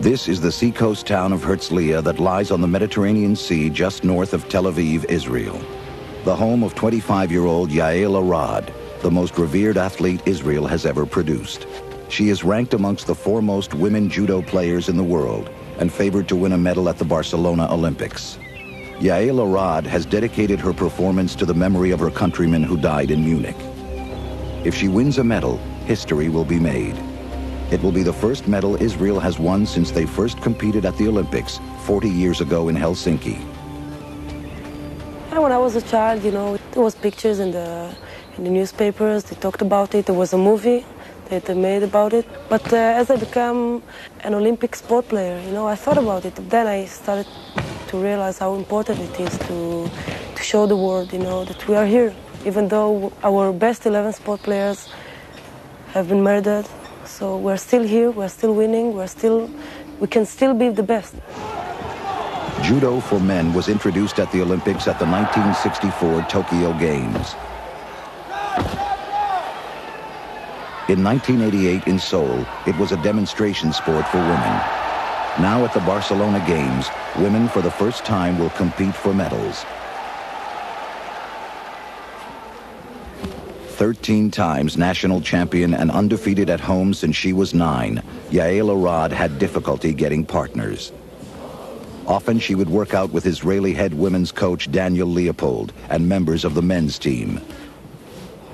This is the seacoast town of Herzliya that lies on the Mediterranean Sea just north of Tel Aviv, Israel. The home of 25-year-old Yael Arad, the most revered athlete Israel has ever produced. She is ranked amongst the foremost women judo players in the world and favored to win a medal at the Barcelona Olympics. Yael Arad has dedicated her performance to the memory of her countrymen who died in Munich. If she wins a medal, history will be made. It will be the first medal Israel has won since they first competed at the Olympics 40 years ago in Helsinki. When I was a child, there was pictures in the newspapers. They talked about it. There was a movie that they made about it. But as I became an Olympic sport player, I thought about it. Then I started to realize how important it is to show the world, that we are here. Even though our best 11 sport players have been murdered, so we're still here, we're still winning, we can still be the best. Judo for men was introduced at the Olympics at the 1964 Tokyo Games. In 1988 in Seoul, it was a demonstration sport for women. Now at the Barcelona Games, women for the first time will compete for medals. 13 times national champion and undefeated at home since she was 9, Yael Arad had difficulty getting partners. Often she would work out with Israeli head women's coach Daniel Leopold and members of the men's team.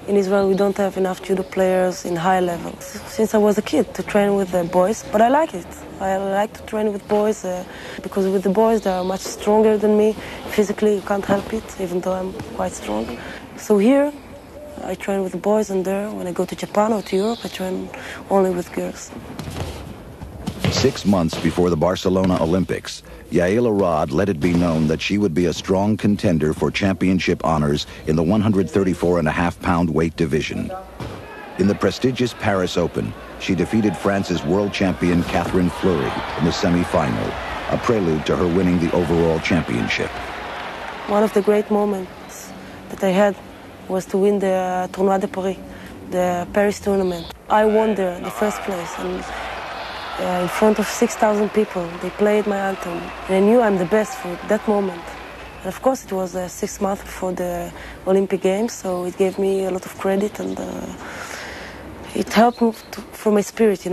In Israel, we don't have enough judo players in high levels. Since I was a kid, to train with the boys, but I like it. I like to train with boys because with the boys, they are much stronger than me. Physically, you can't help it, even though I'm quite strong. So here, I train with the boys, and there, when I go to Japan or to Europe, I train only with girls. 6 months before the Barcelona Olympics, Yael Arad let it be known that she would be a strong contender for championship honors in the 134.5-pound weight division. In the prestigious Paris Open, she defeated France's world champion Catherine Fleury in the semi-final, a prelude to her winning the overall championship. One of the great moments that I had was to win the Tournoi de Paris, the Paris tournament. I won there, the first place, and in front of 6,000 people. They played my anthem. And I knew I'm the best for that moment. And of course, it was 6 months before the Olympic Games, so it gave me a lot of credit, and it helped me for my spirit,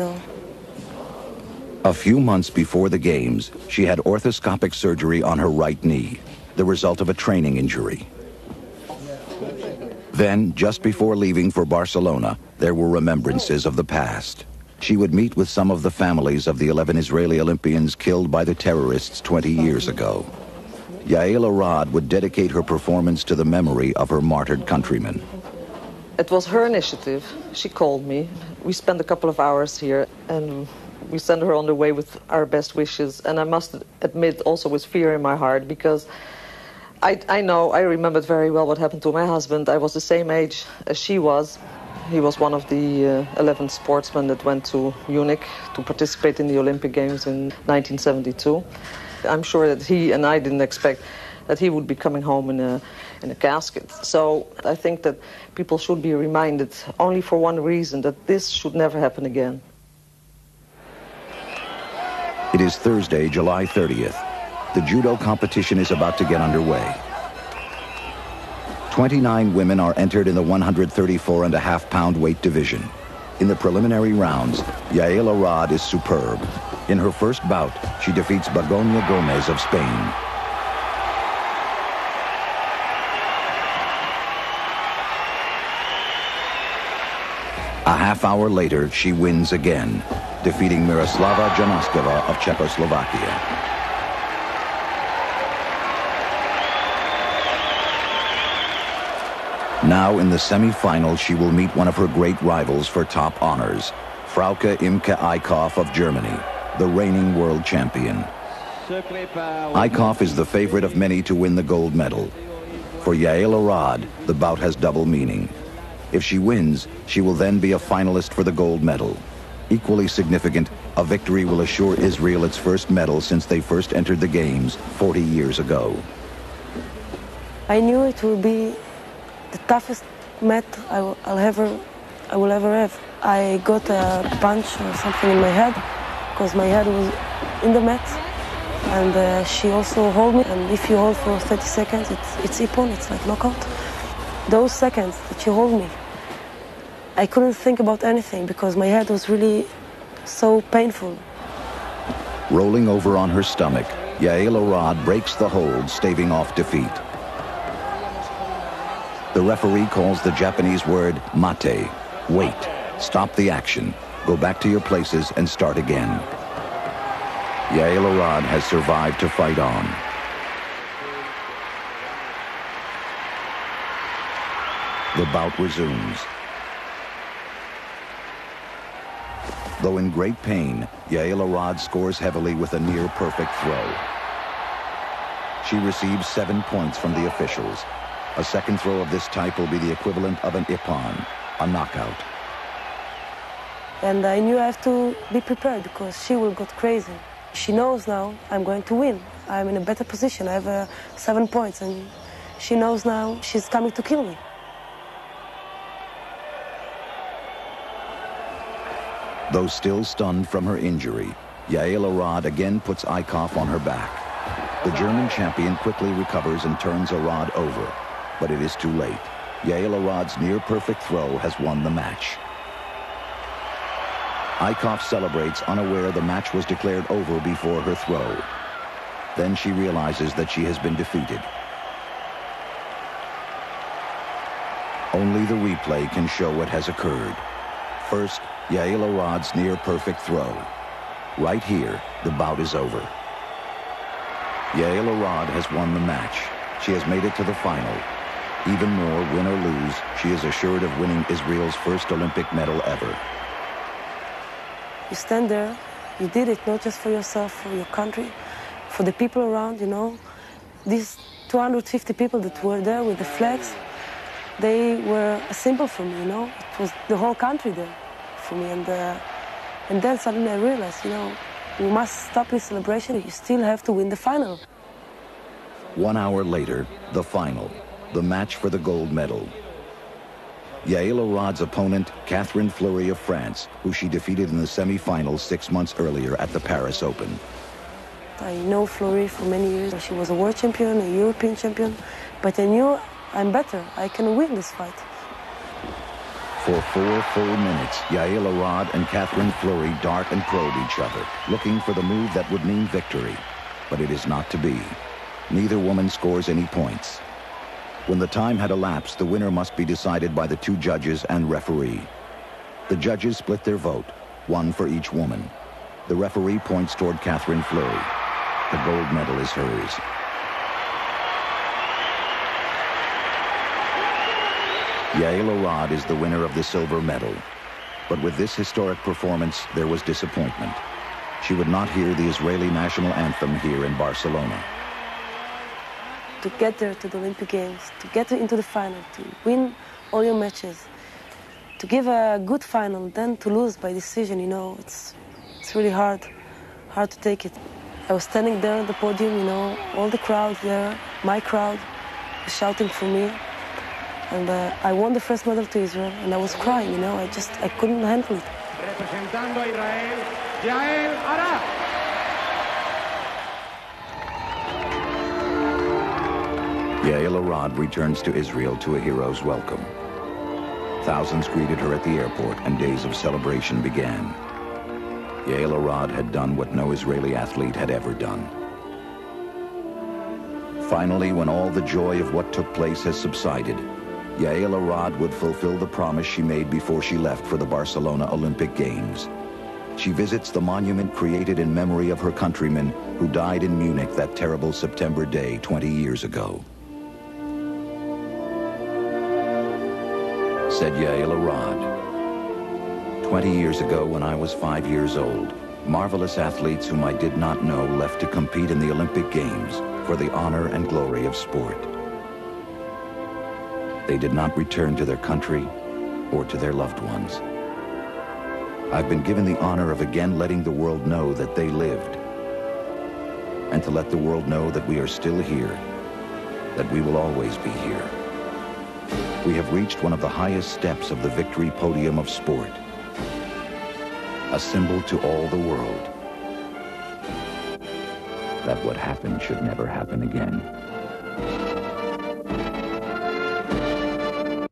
A few months before the Games, she had orthoscopic surgery on her right knee, the result of a training injury. Then, just before leaving for Barcelona, there were remembrances of the past. She would meet with some of the families of the 11 Israeli Olympians killed by the terrorists 20 years ago. Yael Arad would dedicate her performance to the memory of her martyred countrymen. It was her initiative. She called me. We spent a couple of hours here, and we sent her on the way with our best wishes. And I must admit, also with fear in my heart, because I remembered very well what happened to my husband. I was the same age as she was. He was one of the 11 sportsmen that went to Munich to participate in the Olympic Games in 1972. I'm sure that he and I didn't expect that he would be coming home in a casket. So I think that people should be reminded only for one reason, that this should never happen again. It is Thursday, July 30th. The judo competition is about to get underway. 29 women are entered in the 134.5-pound weight division. In the preliminary rounds, Yael Arad is superb. In her first bout, she defeats Begoña Gomez of Spain. A half hour later, she wins again, defeating Miroslava Janoskova of Czechoslovakia. Now in the semi-final, she will meet one of her great rivals for top honors, Frauke Imke Eickhoff of Germany, the reigning world champion. Eickhoff is the favorite of many to win the gold medal. For Yael Arad, the bout has double meaning. If she wins, she will then be a finalist for the gold medal. Equally significant, a victory will assure Israel its first medal since they first entered the Games 40 years ago. I knew it would be the toughest match I will ever have. I got a punch or something in my head because my head was in the mat. And she also hold me, and if you hold for 30 seconds, it's ippon, it's like knockout. Those seconds that she hold me, I couldn't think about anything because my head was really so painful. Rolling over on her stomach, Yael Arad breaks the hold, staving off defeat. The referee calls the Japanese word mate, wait, stop the action, go back to your places and start again. Yael Arad has survived to fight on. The bout resumes. Though in great pain, Yael Arad scores heavily with a near-perfect throw. She receives 7 points from the officials. A second throw of this type will be the equivalent of an ippon, a knockout. And I knew I have to be prepared because she will go crazy. She knows now I'm going to win. I'm in a better position. I have 7 points, and she knows now she's coming to kill me. Though still stunned from her injury, Yael Arad again puts Eickhoff on her back. The German champion quickly recovers and turns Arad over, but it is too late. Yael Arad's near-perfect throw has won the match. Eickhoff celebrates, unaware the match was declared over before her throw. Then she realizes that she has been defeated. Only the replay can show what has occurred. First, Yael Arad's near-perfect throw. Right here, the bout is over. Yael Arad has won the match. She has made it to the final. Even more, win or lose, she is assured of winning Israel's first Olympic medal ever. You stand there, you did it not just for yourself, for your country, for the people around, you know. These 250 people that were there with the flags, they were a symbol for me, you know. It was the whole country there for me. And then suddenly I realized, you know, we must stop this celebration. You still have to win the final. 1 hour later, the final, the match for the gold medal. Yael Arad's opponent, Catherine Fleury of France, who she defeated in the semi-finals 6 months earlier at the Paris Open. I know Fleury for many years. She was a world champion, a European champion, but I knew I'm better. I can win this fight. For 4 full minutes, Yael Arad and Catherine Fleury dart and probe each other, looking for the move that would mean victory. But it is not to be. Neither woman scores any points. When the time had elapsed, the winner must be decided by the 2 judges and referee. The judges split their vote, 1 for each woman. The referee points toward Catherine Fleury. The gold medal is hers. Yael Arad is the winner of the silver medal. But with this historic performance, there was disappointment. She would not hear the Israeli national anthem here in Barcelona. To get there to the Olympic Games, to get into the final, to win all your matches, to give a good final, then to lose by decision, you know, it's really hard to take it. I was standing there on the podium, you know, all the crowd there, my crowd, was shouting for me. And I won the first medal to Israel, and I was crying, you know, I couldn't handle it. Representando a Israel, Yael Arad. Yael Arad returns to Israel to a hero's welcome. Thousands greeted her at the airport, and days of celebration began. Yael Arad had done what no Israeli athlete had ever done. Finally, when all the joy of what took place has subsided, Yael Arad would fulfill the promise she made before she left for the Barcelona Olympic Games. She visits the monument created in memory of her countrymen who died in Munich that terrible September day 20 years ago. Said Yael Arad, 20 years ago when I was 5 years old, marvelous athletes whom I did not know left to compete in the Olympic Games for the honor and glory of sport. They did not return to their country or to their loved ones. I've been given the honor of again letting the world know that they lived, and to let the world know that we are still here, that we will always be here. We have reached one of the highest steps of the victory podium of sport, a symbol to all the world that what happened should never happen again.